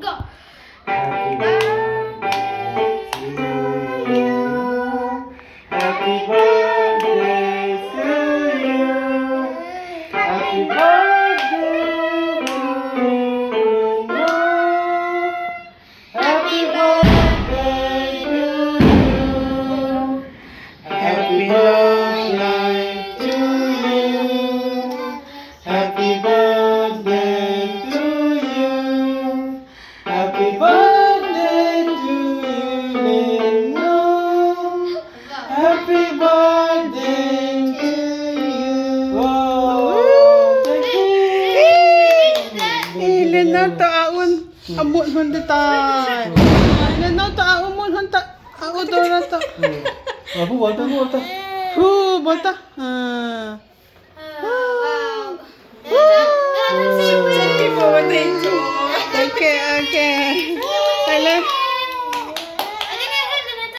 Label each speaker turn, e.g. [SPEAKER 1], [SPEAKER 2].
[SPEAKER 1] Go.
[SPEAKER 2] Happy birthday to you. Happy birthday to you. Happy birthday to you. Happy birthday to you. Happy long life to you. Happy birthday to you. Happy birthday to you, Leno. Happy birthday to you. Wow! Thank you.
[SPEAKER 3] Leno taon abot man tay. Leno taon mo hanta. Ako to na to.
[SPEAKER 2] Aku bata bata.
[SPEAKER 3] Bata. Okay.